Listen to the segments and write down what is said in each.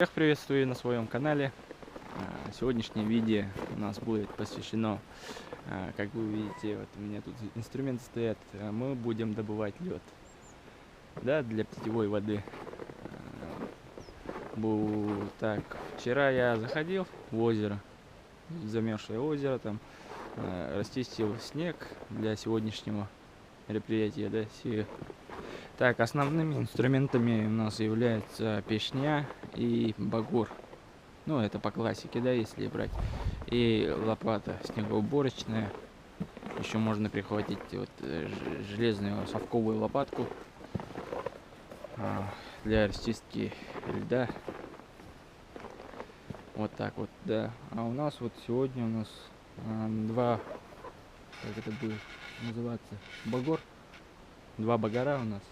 Всех приветствую на своем канале. Сегодняшнее видео у нас будет посвящено, как вы видите, вот у меня тут инструменты стоят, мы будем добывать лед, да, для питьевой воды. Так, вчера я заходил в озеро, замерзшее озеро, там расчистил снег для сегодняшнего мероприятия, да, Так, основными инструментами у нас являются пешня и багор. Ну, это по классике, да, если брать. И лопата снегоуборочная. Еще можно прихватить вот железную совковую лопатку для расчистки льда. Вот так вот, да. А у нас вот сегодня у нас два, как это будет называться, багор. Два багора у нас.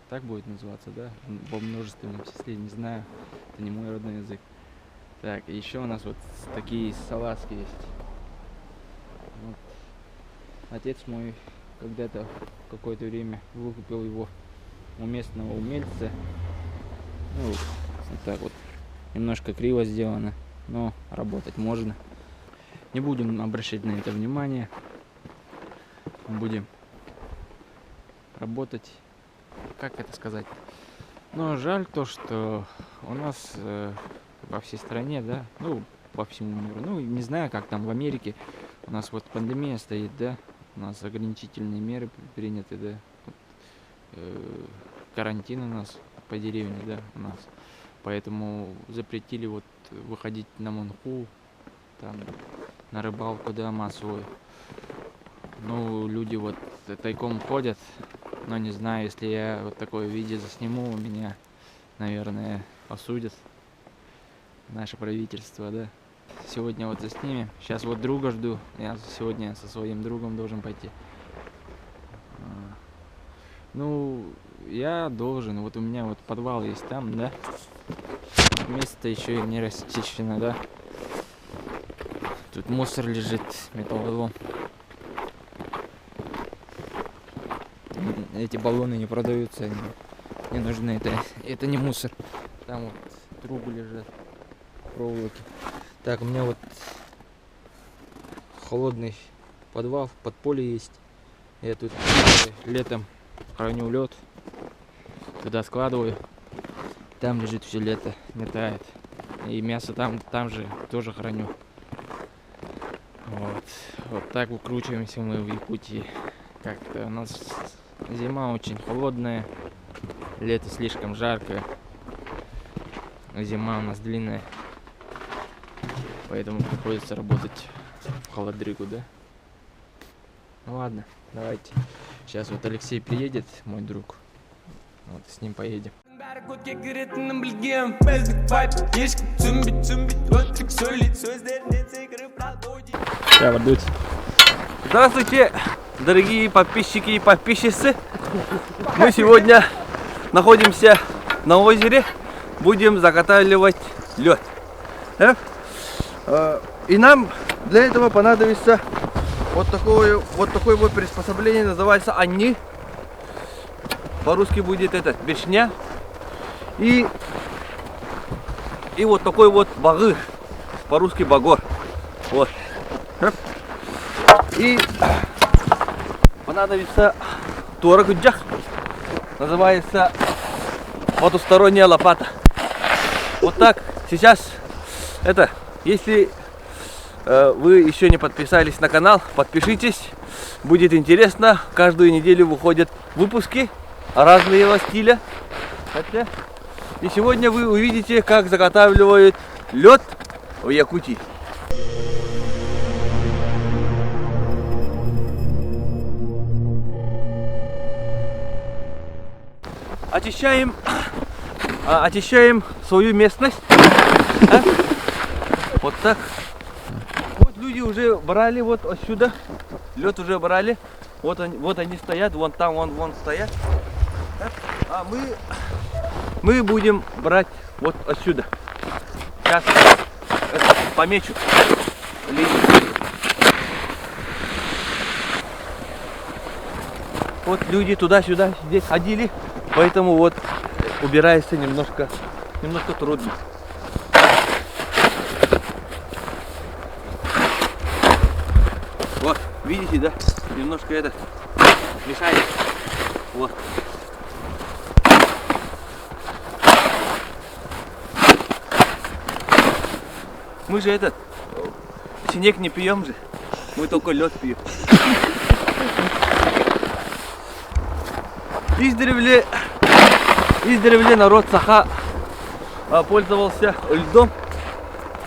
Так будет называться, да? Во множественном числе, не знаю. Это не мой родной язык. Так, еще у нас вот такие салазки есть. Вот. Отец мой когда-то какое-то время выкупил его у местного умельца. Ну, вот так вот. Немножко криво сделано, но работать можно. Не будем обращать на это внимание. Будем работать. Как это сказать? Но жаль то, что у нас во всей стране, да, ну, по всему миру, ну, не знаю, как там в Америке, у нас вот пандемия стоит, да, у нас ограничительные меры приняты, да, вот, карантин у нас по деревне, да, у нас, поэтому запретили вот выходить на Монху, там, на рыбалку, да, массовую. Ну, люди вот тайком ходят. Но не знаю, если я вот такое видео засниму, меня, наверное, осудят. Наше правительство, да. Сегодня вот заснимем. Сейчас вот друга жду. Я сегодня со своим другом должен пойти. Ну, я должен. Вот у меня вот подвал есть там, да. Место еще не расчищено, да. Тут мусор лежит, металлолом. Эти баллоны не продаются, они не нужны, это не мусор. Там вот трубы лежат, проволоки. Так, у меня вот холодный подвал, подполье есть. Я тут летом храню лед, туда складываю. Там лежит все лето, не тает. И мясо там же тоже храню. Вот так выкручиваемся мы в Якутии. Как-то у нас зима очень холодная, лето слишком жаркое, зима у нас длинная, поэтому приходится работать в холодрыгу, да? Ну ладно, давайте. Сейчас вот Алексей приедет, мой друг, вот с ним поедем. Здравствуйте, дорогие подписчики и подписчицы. Мы сегодня находимся на озере, будем заготавливать лед. И нам для этого понадобится вот такое вот приспособление, называется они. По-русски будет это бешня. И вот такой вот багыр, по-русски багор. Вот. И понадобится туарагуджах, называется потусторонняя лопата. Вот так. Сейчас если вы еще не подписались на канал, подпишитесь, будет интересно. Каждую неделю выходят выпуски разного стиля. И сегодня вы увидите, как заготавливают лед в Якутии. Очищаем свою местность. Вот так. Вот люди уже брали вот отсюда. Лед уже брали. Вот они стоят. Вон там, вон стоят. А мы будем брать вот отсюда. Сейчас помечу линию. Вот люди туда-сюда здесь ходили. Поэтому вот убирается немножко немножко трудно. Вот, видите, да? Немножко это мешает. Вот. Мы же этот снег не пьем же, мы только лед пьем. Издревле народ Саха пользовался льдом.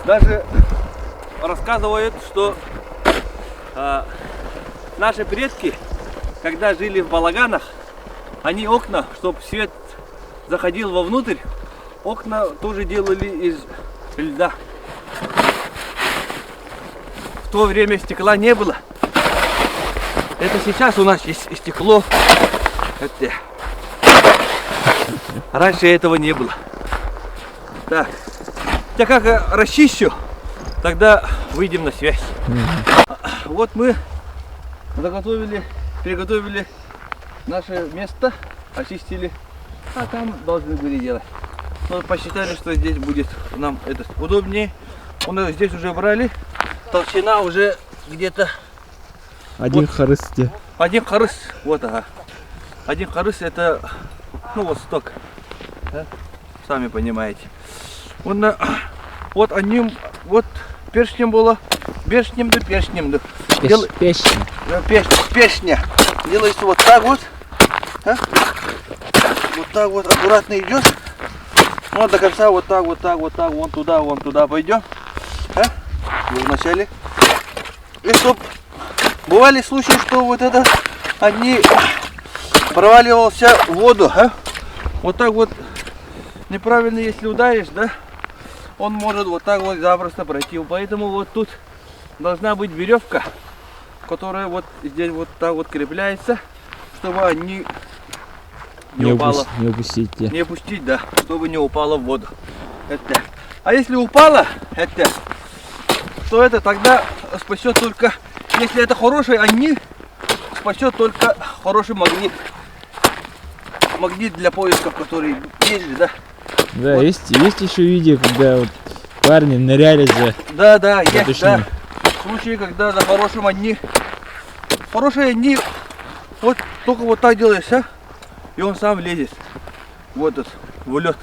Даже рассказывают, что наши предки, когда жили в балаганах, они окна, чтобы свет заходил вовнутрь, окна тоже делали из льда. В то время стекла не было. Это сейчас у нас есть стекло. Это... Раньше этого не было. Так. Я как расчищу, тогда выйдем на связь. Вот мы приготовили наше место, очистили. А там должны были делать. Но посчитали, что здесь будет нам это удобнее. У нас здесь уже брали. Толщина уже где-то... Один вот, харыс где? Один харыс. Вот, ага. Один харыс это, ну вот сток. Да? Сами понимаете. Вот они, вот першнем было. Першнем. Пешня. Делается вот так вот. А? Вот так вот аккуратно идет. Вот до конца вот так, вон туда пойдем. А? Вначале. И чтоб бывали случаи, что вот это они проваливался в воду. А? Вот так вот неправильно, если ударишь, да, он может вот так вот запросто пройти. Поэтому вот тут должна быть веревка, которая вот здесь вот так вот крепляется, чтобы они не упала. Не упустить. Да. Не опустить, да, чтобы не упала в воду. Это. А если упала, то это тогда спасет только, если это хороший, они спасет только хороший магнит. Магнит для поисков, который есть, да. Да, вот. есть еще видео, когда вот парни ныряли за... Да, есть, да. Случаи, когда за хорошим они... Хорошие они... Вот только вот так делаешь, а? И он сам лезет. Вот этот, в лед.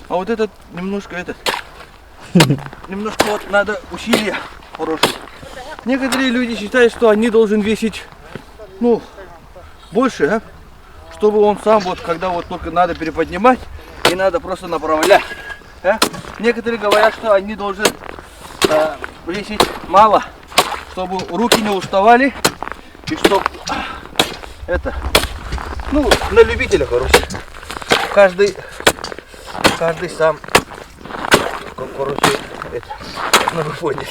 А вот этот немножко немножко вот надо усилия хорошие. Некоторые люди считают, что они должен весить, ну, больше, а? Чтобы он сам вот, когда вот только надо переподнимать, и надо просто направлять. А? Некоторые говорят, что они должны весить мало, чтобы руки не уставали, и чтобы это, ну, на любителя, короче. Каждый сам, короче, это, ну вы поняли.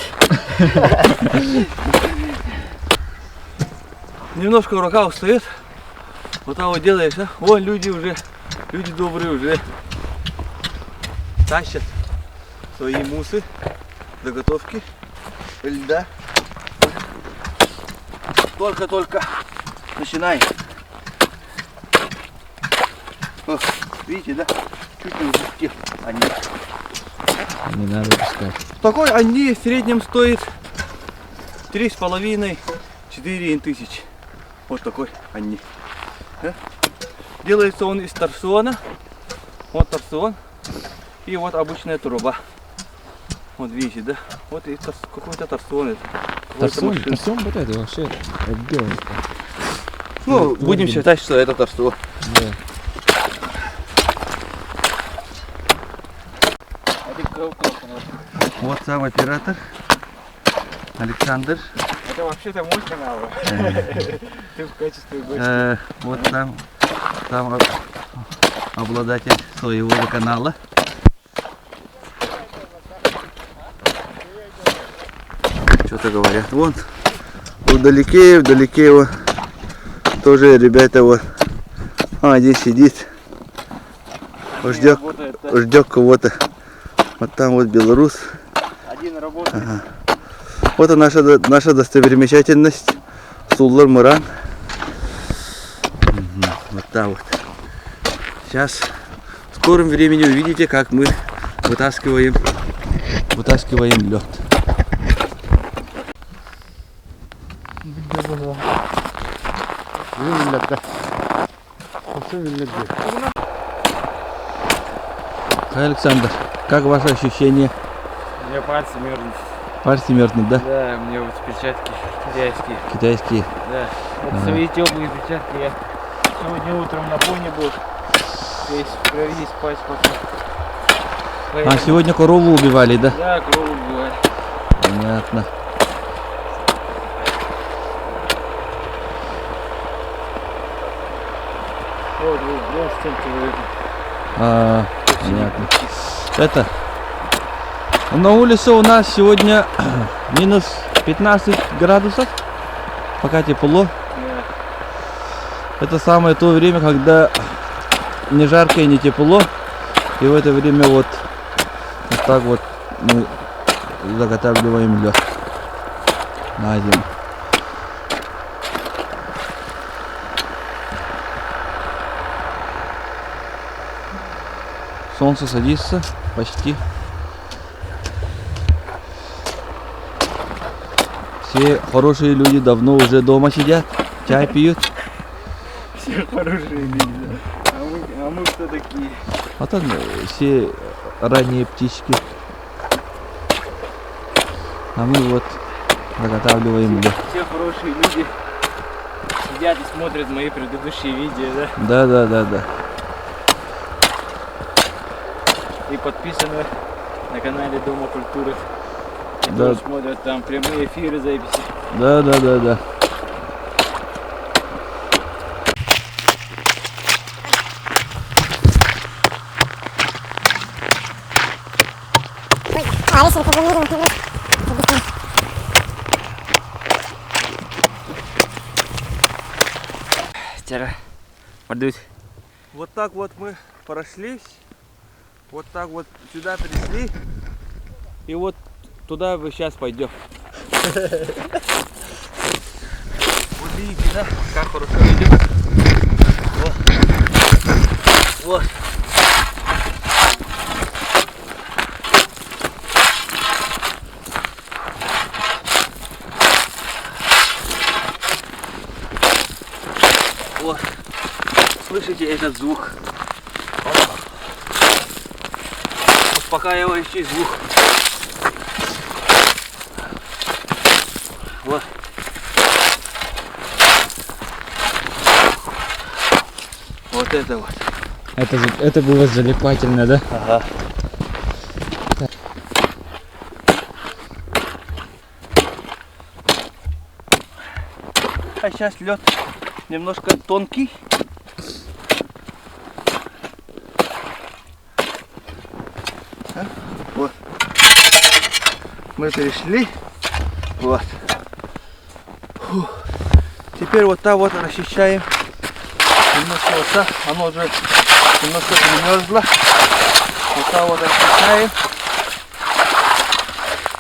Немножко рука устает. Вот так вот делаешь, а? Вон люди добрые уже тащат свои мусы, заготовки льда. Только начинаем. О, видите, да? Чуть не упустил они. Не надо пускать. Такой они в среднем стоит 3,5-4 тысячи. Вот такой они. Делается он из торсиона. Вот торсион. И вот обычная труба. Вот видите, да? Вот и какой-то торсион. Торсион вот это вообще белый. Ну, вот, будем считать, что это торсион. Да. Вот сам оператор Александр. Это вообще-то мой канал. Ты в качестве гостя. Вот сам обладатель своего канала. Что-то говорят. Вон вдалеке его тоже ребята вот. Один сидит. Ждет кого-то. Вот там вот белорус. Один работает. Ага. Вот и наша достопримечательность. Суллар Муран. Вот так вот. Сейчас скором времени увидите, как мы вытаскиваем лед. Александр, как ваше ощущение? У меня пальцы мерзнут. Пальцы мерзнут, да? Да, у меня вот перчатки китайские. Китайские. Да. Вот свои теплые перчатки я сегодня утром на пони был. Здесь в крови спать пока. А сегодня корову убивали, да? Да, корову убивали. Понятно. Вот стенки выйдут. Понятно. Это на улице у нас сегодня минус 15 градусов, пока тепло. Да. Это самое то время, когда не жарко и не тепло, и в это время вот так вот мы заготавливаем лед на зиму. Солнце садится почти. Все хорошие люди давно уже дома сидят, чай пьют. Все хорошие люди, да. А мы кто такие? А там все ранние птички. А мы вот заготавливаем лед. Все хорошие люди сидят и смотрят мои предыдущие видео, да? Да. И подписаны на канале Дома культуры. И Да. тоже смотрят там прямые эфиры, записи. Да. Вчера подуть. Вот так вот мы прошлись. Вот так вот сюда пришли. И вот туда мы сейчас пойдем. Вот видите, да, как хорошо идем. Вот. Вот. Слышите этот звук? Успокаивающий звук. Вот. Вот это вот. Это было залипательно, да? Ага. А сейчас лед немножко тонкий. Вот. Мы перешли. Вот. Фух. Теперь вот так вот расчищаем. Немножко вот так. Оно уже немножко примерзло. Вот так вот расчищаем.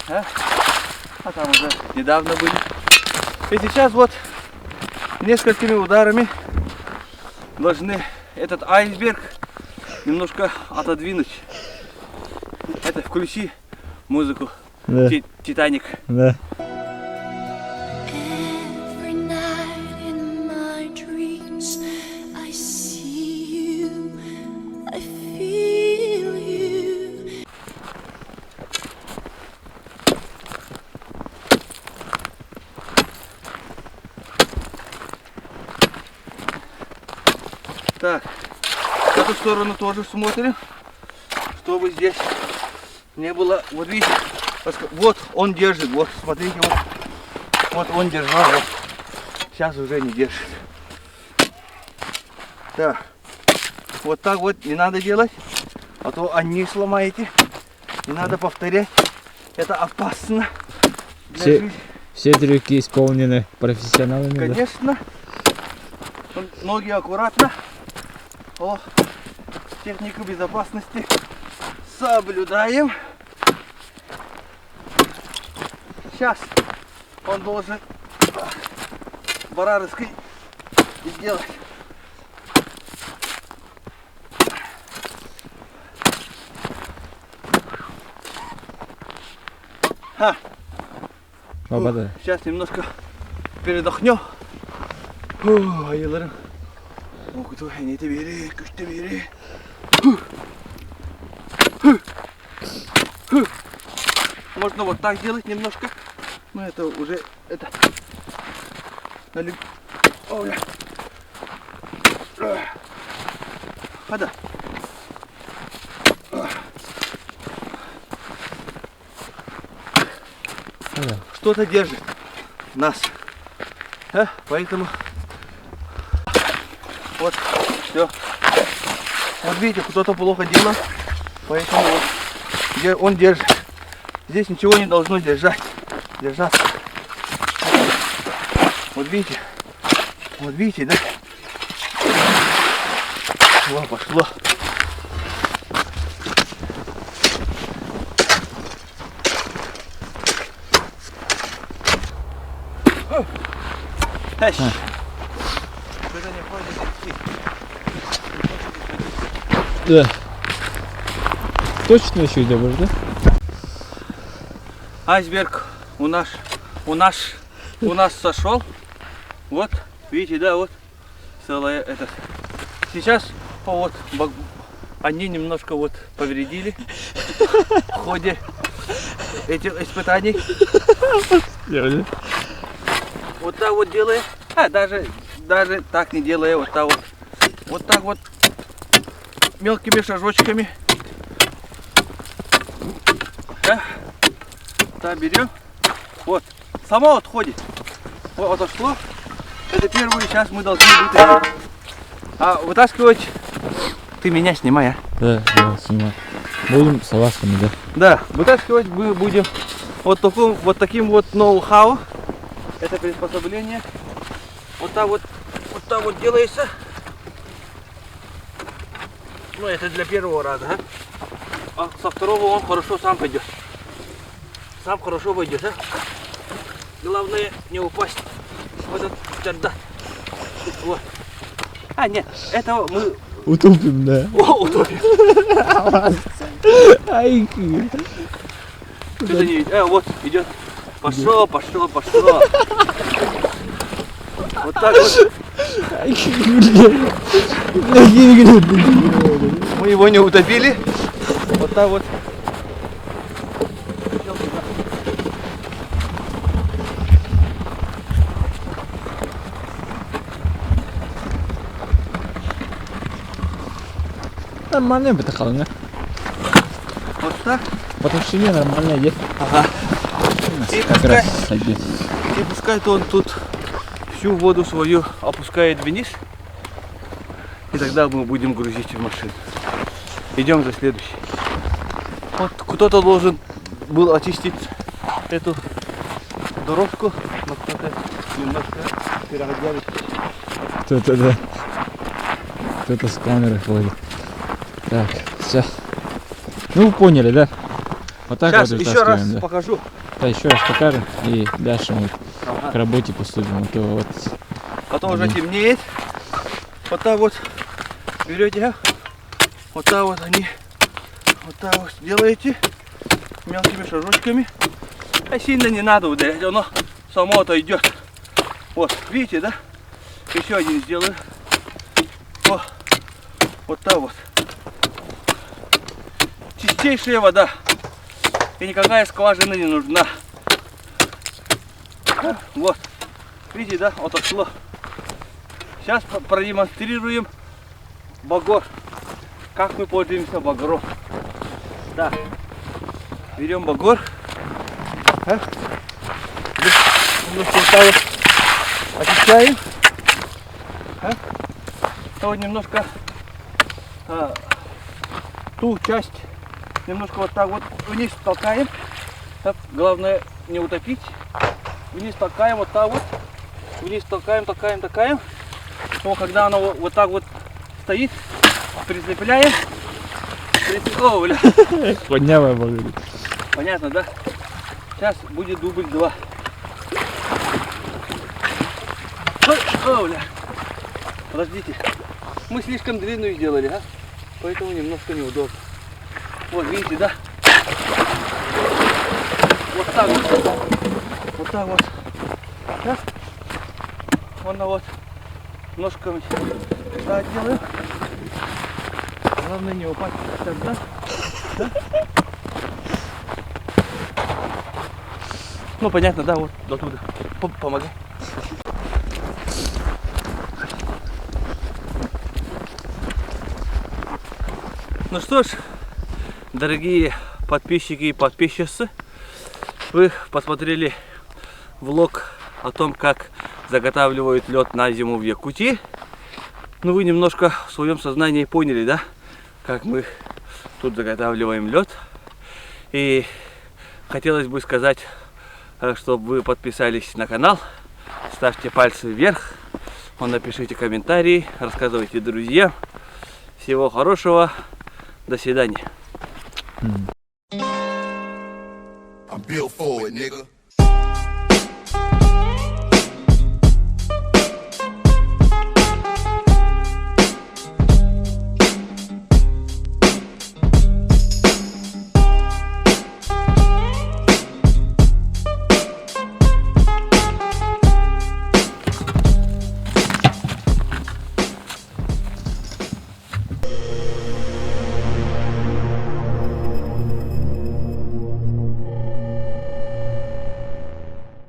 А там уже недавно были. И сейчас вот несколькими ударами должны этот айсберг немножко отодвинуть. Это включи музыку. Да. Титаник. Да. Every night in my dreams, I see you, I feel you. Так, в эту сторону тоже смотрим, чтобы здесь не было. Вот видите, вот он держит, вот смотрите, вот он держал, вот. Сейчас уже не держит. Так, вот так вот не надо делать, а то они сломаете. Не надо повторять, это опасно для жизни. Все трюки исполнены профессионалами. Конечно, ноги аккуратно. О, технику безопасности соблюдаем. Сейчас он должен барарской сделать. Баба, да. Сейчас немножко передохнем. Ayılarım. Okudu neydi biri, güçlü biri. Можно вот так делать немножко. Но это уже это. Ой. Хода. Что-то держит нас. Поэтому вот все. Вот видите, кто-то плохо делал, поэтому вот он держит. Здесь ничего не должно держаться. Вот видите, да? Пошло. Эш. Да. Точно еще идем, да? Айсберг у нас сошел. Вот, видите, да, вот целое это. Сейчас вот они немножко вот повредили в ходе этих испытаний. Вот так вот делая, даже так не делая, вот так вот мелкими шажочками. Так берем, вот, само отходит, вот отошло. Это первую сейчас мы должны вытащить. А вытаскивать ты меня снимай, а? Да, я снимаю. Будем с ласками, да? Да, вытаскивать мы будем вот таким вот ноу-хау. Это приспособление. Вот так вот делается. Ну, это для первого раза, а со второго он хорошо сам пойдет. Сам хорошо пойдет, а? Главное не упасть в этот чердак. Вот. Нет, этого мы утопим, да. Утопим. Ай, что-то не видит. Вот идет. Пошло. Вот так вот. Мы его не утопили. Вот так вот. Нормально бытахал, да? Вот так. По толщине нормально идет. Ага. И пускай он тут всю воду свою опускает вниз. И тогда мы будем грузить в машину. Идем за следующий. Вот кто-то должен был очистить эту дорожку, но кто-то немножко переоделся. Кто-то, да. Кто-то с камерой ходит. Так, все. Ну, вы поняли, да? Вот так сейчас вот еще раз да. покажу. Да, еще раз покажем и дальше мы к работе поступим. Вот. Потом уже темнеет. Вот так вот берете, вот так вот они, вот так вот делаете мелкими шажочками. Сильно не надо ударять, оно само отойдет. Вот, видите, да? Еще один сделаю. Вот так вот. Чистейшая вода. И никакая скважина не нужна. Вот. Видите, да? Отошло. Сейчас продемонстрируем багор. Как мы пользуемся багром. Так. Берем багор. Немножко вот так вот очищаем. Вот немножко ту часть немножко вот так вот вниз толкаем. Так, главное не утопить. Вниз толкаем вот так вот. Вниз толкаем. Но когда оно вот так вот стоит, прицепляем. О, бля. Поднявая багор. Понятно, да? Сейчас будет дубль 2. О, бля. Подождите. Мы слишком длинную сделали, поэтому немножко неудобно. Вот, видите, да? Вот так вот. Вот так вот. Сейчас. Вот вот. Ножками так делаем. Главное не упасть. Так, да? Да? Ну понятно, да, вот до туда. Помогай. Ну что ж, дорогие подписчики и подписчицы, вы посмотрели влог о том, как заготавливают лед на зиму в Якутии. Ну вы немножко в своем сознании поняли, да, как мы тут заготавливаем лед. И хотелось бы сказать, чтобы вы подписались на канал, ставьте пальцы вверх, напишите комментарии, рассказывайте друзьям. Всего хорошего, до свидания. I'm built for it, nigga.